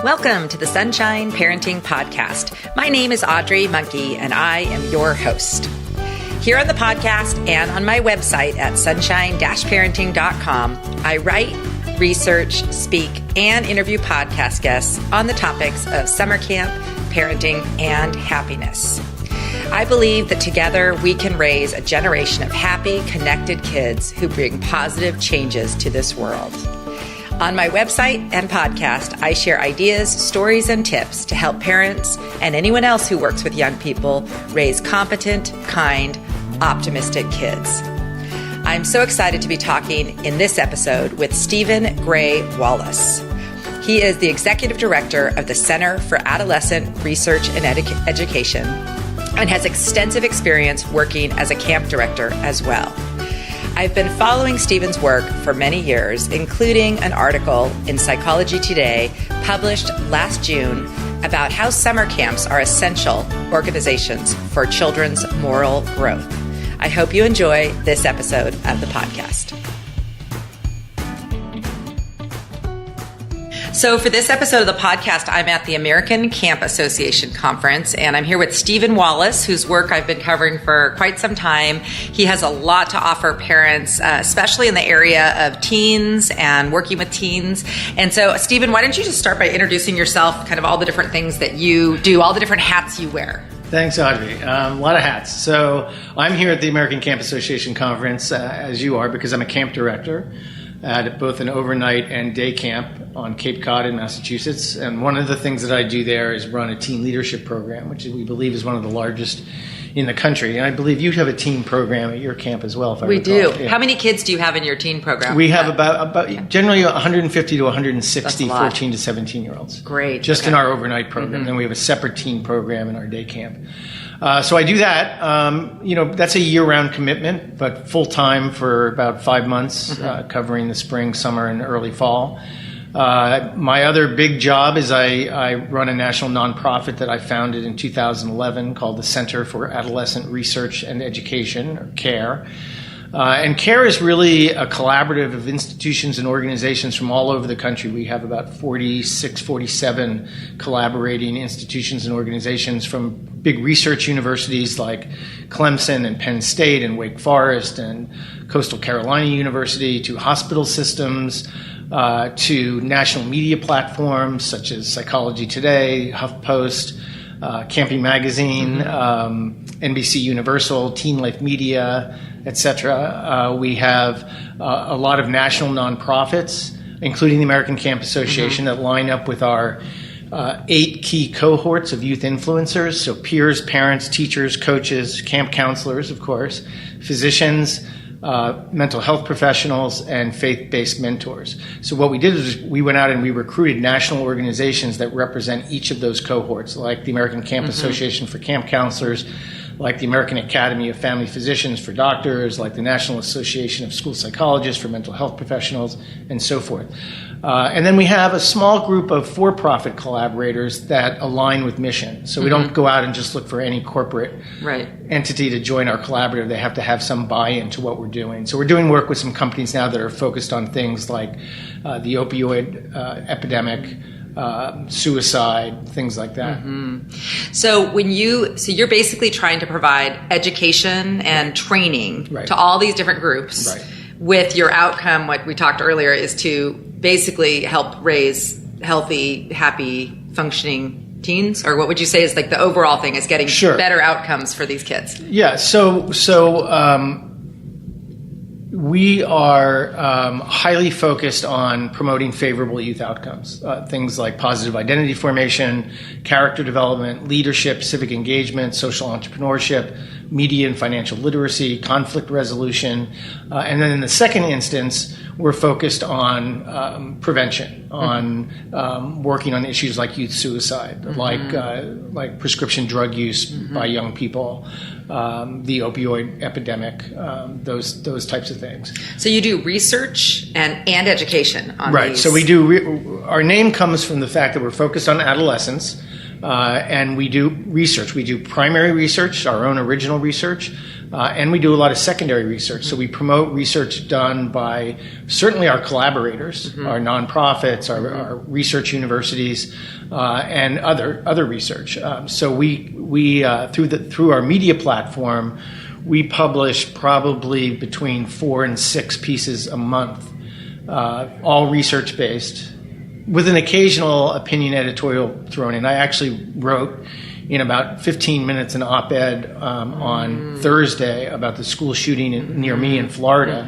Welcome to the Sunshine Parenting Podcast. My name is Audrey Monkey, and I am your host. Here on the podcast and on my website at sunshine-parenting.com, I write, research, speak, and interview podcast guests on the topics of summer camp, parenting, and happiness. I believe that together we can raise a generation of happy, connected kids who bring positive changes to this world. On my website and podcast, I share ideas, stories, and tips to help parents and anyone else who works with young people raise competent, kind, optimistic kids. I'm so excited to be talking in this episode with Stephen Gray Wallace. He is the Executive Director of the Center for Adolescent Research and Education and has extensive experience working as a camp director as well. I've been following Stephen's work for many years, including an article in Psychology Today published last June about how summer camps are essential organizations for children's moral growth. I hope you enjoy this episode of the podcast. So for this episode of the podcast, I'm at the American Camp Association Conference, and I'm here with Stephen Wallace, whose work I've been covering for quite some time. He has a lot to offer parents, especially in the area of teens and working with teens. And so, Stephen, why don't you just start by introducing yourself, kind of all the different things that you do, all the different hats you wear. Thanks, Audrey. A lot of hats. So I'm here at the American Camp Association Conference, as you are, because I'm a camp director at both an overnight and day camp on Cape Cod in Massachusetts. And one of the things that I do there is run a teen leadership program, which we believe is one of the largest in the country. And I believe you have a teen program at your camp as well, if I recall. We do. Yeah. How many kids do you have in your teen program? We have about generally 150 to 160 14 to 17-year-olds. Great. Just in our overnight program. And we have a separate teen program in our day camp. So I do that. That's a year-round commitment, but full-time for about 5 months, covering the spring, summer, and early fall. My other big job is I run a national nonprofit that I founded in 2011 called the Center for Adolescent Research and Education, or CARE. And CARE is really a collaborative of institutions and organizations from all over the country. We have about 46, 47 collaborating institutions and organizations from big research universities like Clemson and Penn State and Wake Forest and Coastal Carolina University, to hospital systems, to national media platforms such as Psychology Today, HuffPost, Camping Magazine, NBC Universal, Teen Life Media, etc. We have a lot of national nonprofits, including the American Camp Association, that line up with our 8 key cohorts of youth influencers, so peers, parents, teachers, coaches, camp counselors, of course, physicians, mental health professionals, and faith-based mentors. So what we did is we went out and we recruited national organizations that represent each of those cohorts, like the American Camp Association for camp counselors, like the American Academy of Family Physicians for doctors, like the National Association of School Psychologists for mental health professionals, and so forth. And then we have a small group of for-profit collaborators that align with mission. So we don't go out and just look for any corporate entity to join our collaborative. They have to have some buy-in to what we're doing. So we're doing work with some companies now that are focused on things like the opioid epidemic, suicide, things like that. So you're basically trying to provide education and training to all these different groups. With your outcome, what we talked earlier, is to basically help raise healthy, happy, functioning teens? Or what would you say is like the overall thing is getting better outcomes for these kids? Yeah, so we are highly focused on promoting favorable youth outcomes, things like positive identity formation, character development, leadership, civic engagement, social entrepreneurship, media and financial literacy, conflict resolution. And then in the second instance, we're focused on prevention, on working on issues like youth suicide, like prescription drug use by young people, the opioid epidemic, those types of things. So you do research and education on these. So we do. Our name comes from the fact that we're focused on adolescents. And we do research. We do primary research, our own original research. And we do a lot of secondary research. So we promote research done by certainly our collaborators, our nonprofits, our research universities, and other research. So we through our media platform, we publish probably between 4 and 6 pieces a month, all research-based, with an occasional opinion editorial thrown in. I actually wrote in about 15 minutes an op-ed on Thursday about the school shooting near me in Florida.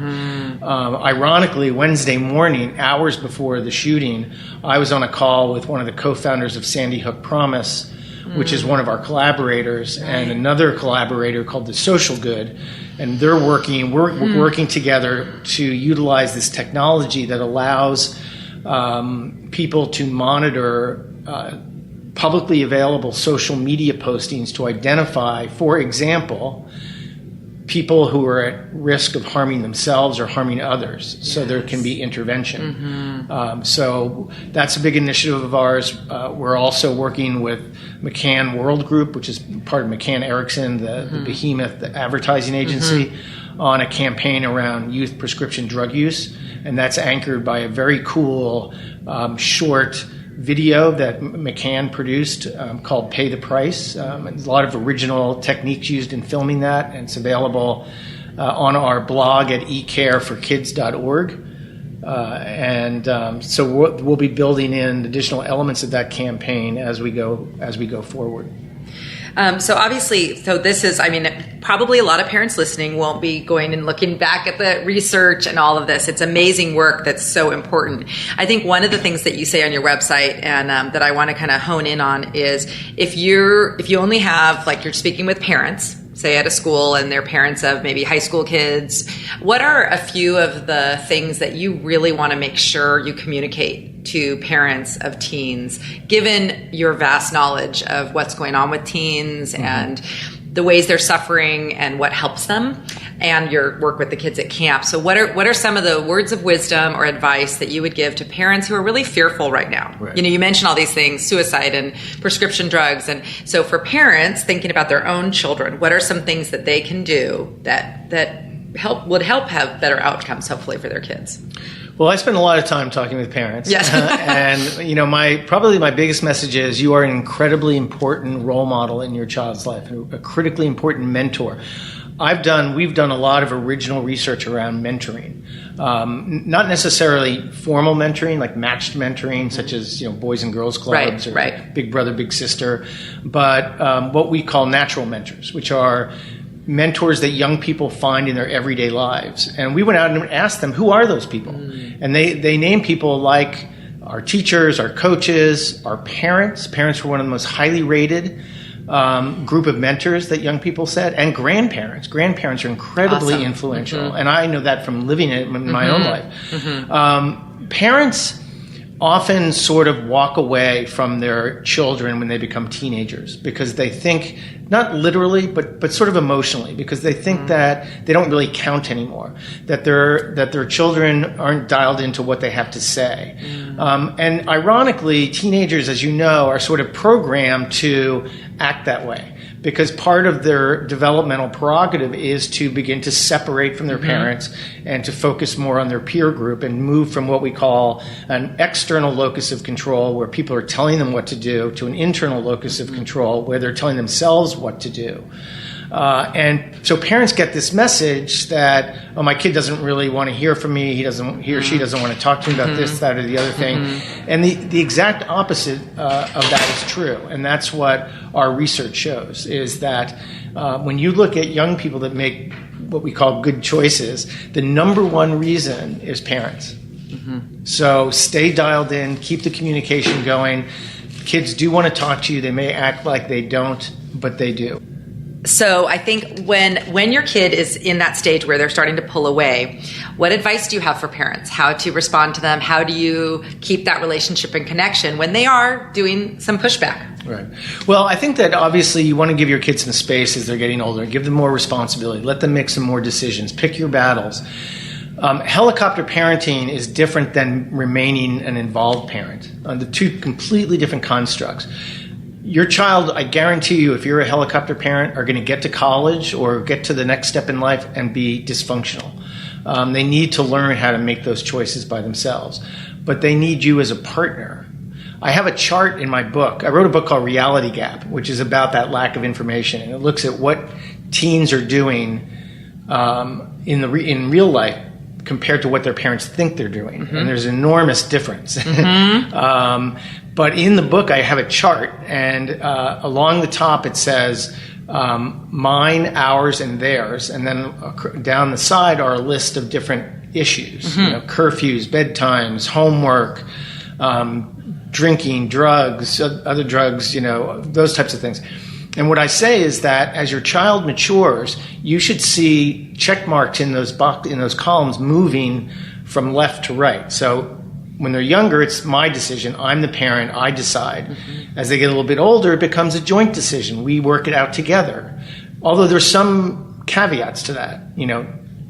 Ironically, Wednesday morning, hours before the shooting, I was on a call with one of the co-founders of Sandy Hook Promise, which is one of our collaborators, and another collaborator called The Social Good. And we're working together to utilize this technology that allows people to monitor publicly available social media postings to identify, for example, people who are at risk of harming themselves or harming others, so there can be intervention. So that's a big initiative of ours. We're also working with McCann World Group, which is part of McCann Erickson, the behemoth, the advertising agency, on a campaign around youth prescription drug use. And that's anchored by a very cool short video that McCann produced called Pay the Price. There's a lot of original techniques used in filming that, and it's available on our blog at ecareforkids.org. So we'll be building in additional elements of that campaign as we go forward. So this is, probably a lot of parents listening won't be going and looking back at the research and all of this. It's amazing work that's so important. I think one of the things that you say on your website and that I want to kind of hone in on is if you only have, like, you're speaking with parents, say at a school, and they're parents of maybe high school kids, what are a few of the things that you really want to make sure you communicate to parents of teens, given your vast knowledge of what's going on with teens and the ways they're suffering and what helps them, and your work with the kids at camp? So what are some of the words of wisdom or advice that you would give to parents who are really fearful right now? Right. You mentioned all these things, suicide and prescription drugs. And so for parents thinking about their own children, what are some things that they can do that would help have better outcomes, hopefully, for their kids? Well, I spend a lot of time talking with parents. Yes. And probably my biggest message is you are an incredibly important role model in your child's life, a critically important mentor. We've done a lot of original research around mentoring, not necessarily formal mentoring, like matched mentoring, such as Boys and Girls Clubs or Big Brother, Big Sister, but what we call natural mentors, which are mentors that young people find in their everyday lives. And we went out and asked them, who are those people? And they name people like our teachers, our coaches, our parents. Parents were one of the most highly rated group of mentors that young people said, and grandparents. Grandparents are incredibly influential, and I know that from living it in my own life. Parents often sort of walk away from their children when they become teenagers because they think, not literally, but sort of emotionally, because they think that they don't really count anymore, that their children aren't dialed into what they have to say. And ironically, teenagers, as you know, are sort of programmed to act that way, because part of their developmental prerogative is to begin to separate from their parents and to focus more on their peer group and move from what we call an external locus of control, where people are telling them what to do, to an internal locus of control, where they're telling themselves what to do. And so parents get this message that, oh, my kid doesn't really want to hear from me. He or she doesn't want to talk to me about this, that, or the other thing. And the exact opposite of that is true. And that's what our research shows, is that when you look at young people that make what we call good choices, the number one reason is parents. So stay dialed in, keep the communication going. Kids do want to talk to you. They may act like they don't, but they do. So I think when your kid is in that stage where they're starting to pull away, what advice do you have for parents? How to respond to them? How do you keep that relationship and connection when they are doing some pushback? Right. Well, I think that obviously you want to give your kids some space as they're getting older. Give them more responsibility. Let them make some more decisions. Pick your battles. Helicopter parenting is different than remaining an involved parent. The two completely different constructs. Your child, I guarantee you, if you're a helicopter parent, are going to get to college or get to the next step in life and be dysfunctional. They need to learn how to make those choices by themselves. But they need you as a partner. I have a chart in my book. I wrote a book called Reality Gap, which is about that lack of information. And it looks at what teens are doing in real life compared to what their parents think they're doing. And there's an enormous difference. But in the book, I have a chart, and along the top it says mine, ours, and theirs. And then down the side are a list of different issues, curfews, bedtimes, homework, drinking, drugs, other drugs, those types of things. And what I say is that as your child matures, you should see check marks in those columns moving from left to right. So when they're younger, it's my decision. I'm the parent. I decide. As they get a little bit older, it becomes a joint decision. We work it out together. Although there's some caveats to that.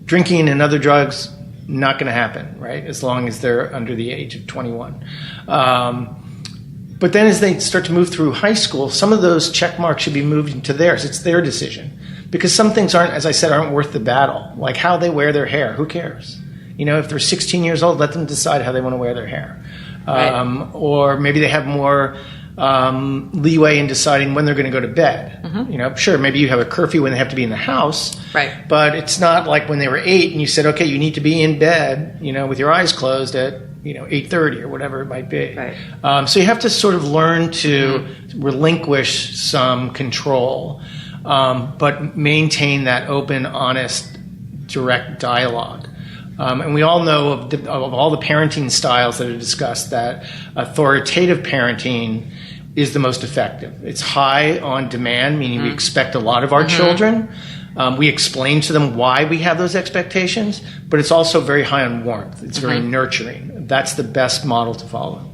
Drinking and other drugs, not going to happen, right? As long as they're under the age of 21. But then as they start to move through high school, some of those check marks should be moved into theirs. It's their decision. Because some things aren't worth the battle. Like how they wear their hair. Who cares? If they're 16 years old, let them decide how they want to wear their hair. Right. Or maybe they have more leeway in deciding when they're going to go to bed. Sure, maybe you have a curfew when they have to be in the house. Right. But it's not like when they were 8 and you said, okay, you need to be in bed, with your eyes closed at 8:30 or whatever it might be. Right. So you have to sort of learn to relinquish some control, but maintain that open, honest, direct dialogue. And we all know of all the parenting styles that are discussed that authoritative parenting is the most effective. It's high on demand, meaning we expect a lot of our children. We explain to them why we have those expectations, but it's also very high on warmth. It's very nurturing. That's the best model to follow.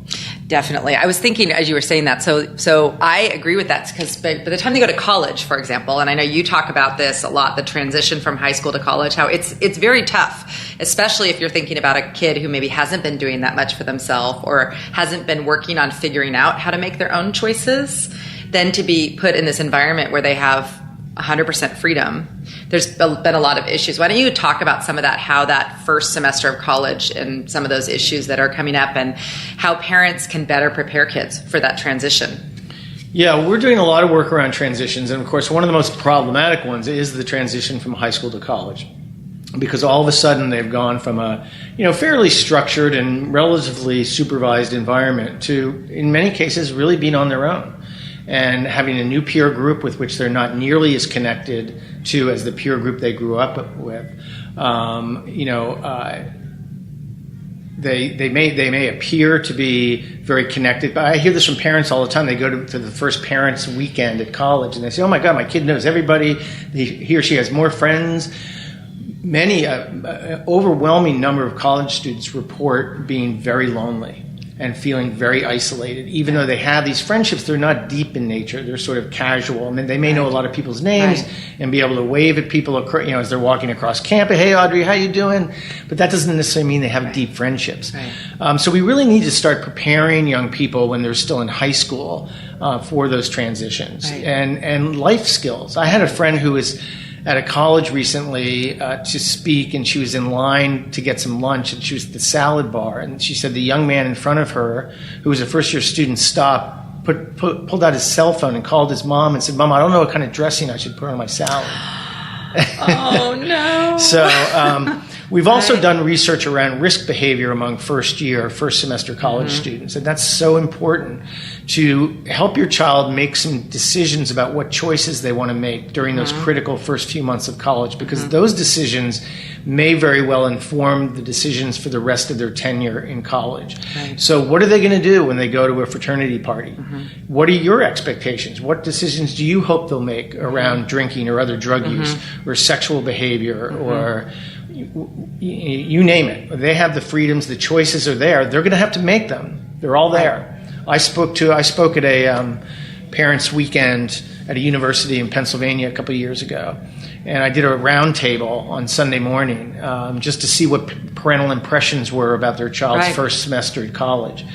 Definitely. I was thinking as you were saying that, so I agree with that, because by the time they go to college, for example, and I know you talk about this a lot, the transition from high school to college, how it's very tough, especially if you're thinking about a kid who maybe hasn't been doing that much for themselves or hasn't been working on figuring out how to make their own choices, then to be put in this environment where they have 100% freedom. There's been a lot of issues. Why don't you talk about some of that, how that first semester of college and some of those issues that are coming up and how parents can better prepare kids for that transition? Yeah, we're doing a lot of work around transitions. And of course, one of the most problematic ones is the transition from high school to college. Because all of a sudden they've gone from a fairly structured and relatively supervised environment to, in many cases, really being on their own. And having a new peer group with which they're not nearly as connected to as the peer group they grew up with. They may appear to be very connected, but I hear this from parents all the time. They go to the first parents' weekend at college, and they say, "Oh my God, my kid knows everybody. He or she has more friends." Many, overwhelming number of college students report being very lonely and feeling very isolated. Even though they have these friendships, they're not deep in nature. They're sort of casual. I mean, they may know a lot of people's names and be able to wave at people, as they're walking across campus. "Hey, Audrey, how you doing?" But that doesn't necessarily mean they have deep friendships. Right. So we really need to start preparing young people when they're still in high school for those transitions and life skills. I had a friend who was at a college recently to speak, and she was in line to get some lunch, and she was at the salad bar, and she said the young man in front of her, who was a first-year student, stopped, pulled out his cell phone and called his mom and said, "Mom, I don't know what kind of dressing I should put on my salad." Oh, no. So we've also done research around risk behavior among first semester college students. And that's so important to help your child make some decisions about what choices they want to make during those critical first few months of college, because those decisions may very well inform the decisions for the rest of their tenure in college. Right. So what are they going to do when they go to a fraternity party? What are your expectations? What decisions do you hope they'll make around drinking or other drug use or sexual behavior or you name it? They have the freedoms, the choices are there. They're going to have to make them. They're all there. I spoke at a parents' weekend at a university in Pennsylvania a couple of years ago, and I did a round table on Sunday morning just to see what parental impressions were about their child's first semester at college.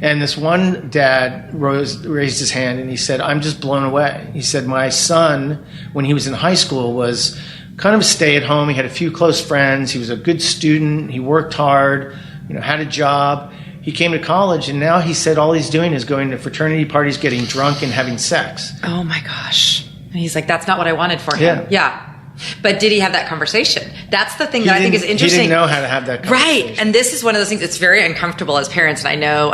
And this one dad raised his hand and he said, I'm just blown away. He said, my son, when he was in high school, was kind of a stay-at-home. He had a few close friends. He was a good student. He worked hard, had a job. He came to college, and now he said all he's doing is going to fraternity parties, getting drunk, and having sex. Oh, my gosh. And he's like, that's not what I wanted for him. Yeah. But did he have that conversation? That's the thing that I think is interesting. He didn't know how to have that conversation. Right. And this is one of those things that's very uncomfortable as parents. And I know,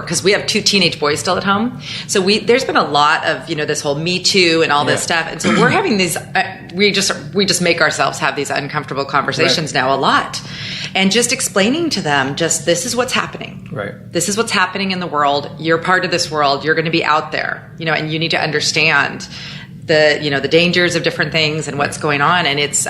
because we have 2 teenage boys still at home. So there's been a lot of, this whole Me Too and all this stuff. And so we're having these, we just make ourselves have these uncomfortable conversations now a lot. And just explaining to them, this is what's happening. Right. This is what's happening in the world. You're part of this world. You're going to be out there, and you need to understand the dangers of different things and what's going on. And it's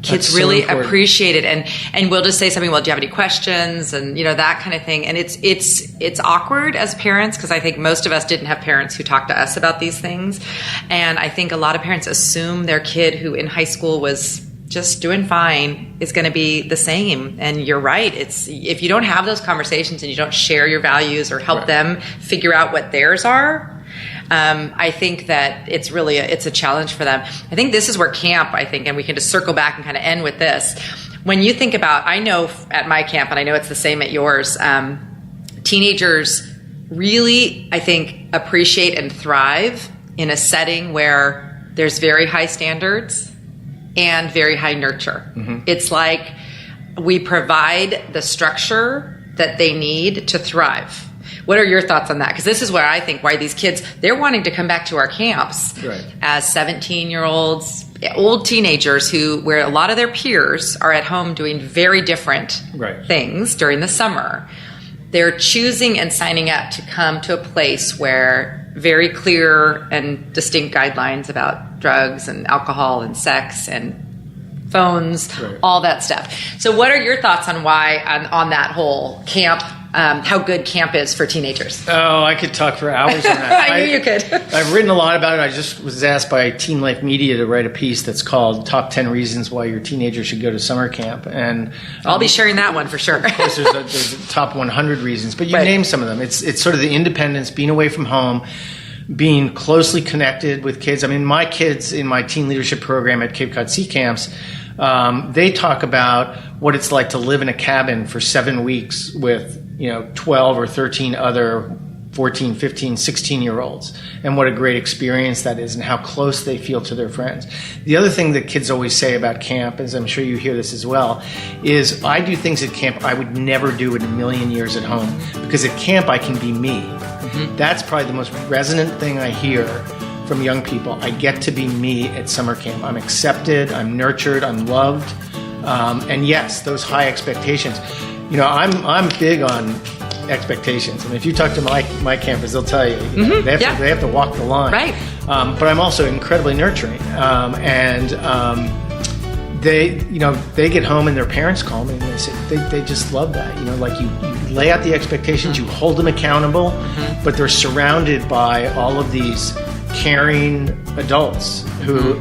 kids really appreciate it. And we'll just say something, well, do you have any questions? And that kind of thing. And it's awkward as parents, because I think most of us didn't have parents who talked to us about these things. And I think a lot of parents assume their kid who in high school was just doing fine is going to be the same. And you're right. It's if you don't have those conversations and you don't share your values or help them figure out what theirs are, I think that it's really it's a challenge for them. I think this is where camp, and we can just circle back and kind of end with this. When you think about, I know at my camp, and I know it's the same at yours, teenagers really, I think, appreciate and thrive in a setting where there's very high standards and very high nurture. Mm-hmm. It's like we provide the structure that they need to thrive. What are your thoughts on that? Because this is where I think why these kids, they're wanting to come back to our camps as 17-year-olds, old teenagers where a lot of their peers are at home doing very different things during the summer. They're choosing and signing up to come to a place where very clear and distinct guidelines about drugs and alcohol and sex and phones, all that stuff. So what are your thoughts on why, on that whole camp, how good camp is for teenagers? Oh, I could talk for hours on that. I knew you could. I've written a lot about it. I just was asked by Teen Life Media to write a piece that's called Top 10 Reasons Why Your Teenager Should Go to Summer Camp. And I'll be sharing that one for sure. Of course, there's a top 100 reasons, but you name some of them. It's sort of the independence, being away from home, being closely connected with kids. I mean, my kids in my teen leadership program at Cape Cod Sea Camps, they talk about what it's like to live in a cabin for 7 weeks with 12 or 13 other 14, 15, 16-year-olds, and what a great experience that is and how close they feel to their friends. The other thing that kids always say about camp, as I'm sure you hear this as well, is I do things at camp I would never do in a million years at home, because at camp I can be me. Mm-hmm. That's probably the most resonant thing I hear from young people. I get to be me at summer camp. I'm accepted, I'm nurtured, I'm loved, and yes, those high expectations. I'm big on expectations. I mean, if you talk to my campers, they'll tell you, they have to walk the line. Right. But I'm also incredibly nurturing, and they get home and their parents call me and they say they just love that. Like you lay out the expectations, you hold them accountable, but they're surrounded by all of these caring adults who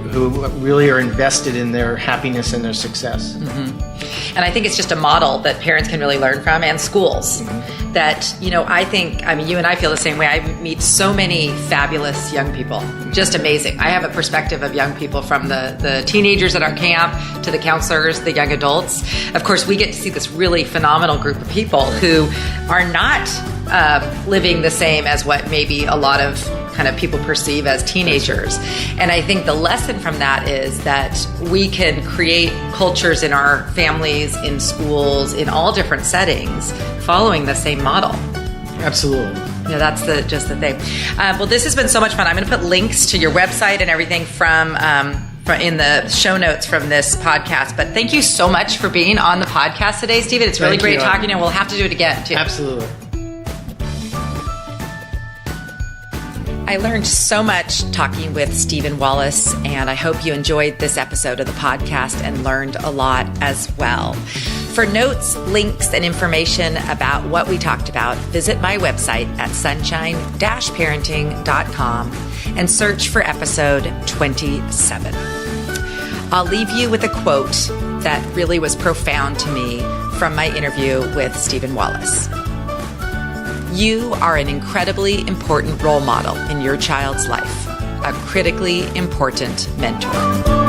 really are invested in their happiness and their success. Mm-hmm. And I think it's just a model that parents can really learn from, and schools. Mm-hmm. That, I think, you and I feel the same way. I meet so many fabulous young people. Just amazing. I have a perspective of young people, from the teenagers at our camp to the counselors, the young adults. Of course, we get to see this really phenomenal group of people who are not living the same as what maybe a lot of kind of people perceive as teenagers. And I think the lesson from that is that we can create cultures in our families, in schools, in all different settings, following the same model. Absolutely. That's just the thing. Well, this has been so much fun. I'm going to put links to your website and everything from in the show notes from this podcast. But thank you so much for being on the podcast today, Stephen. It's really great talking to you. We'll have to do it again, too. Absolutely. I learned so much talking with Stephen Wallace, and I hope you enjoyed this episode of the podcast and learned a lot as well. For notes, links, and information about what we talked about, visit my website at sunshine-parenting.com and search for episode 27. I'll leave you with a quote that really was profound to me from my interview with Stephen Wallace. You are an incredibly important role model in your child's life, a critically important mentor.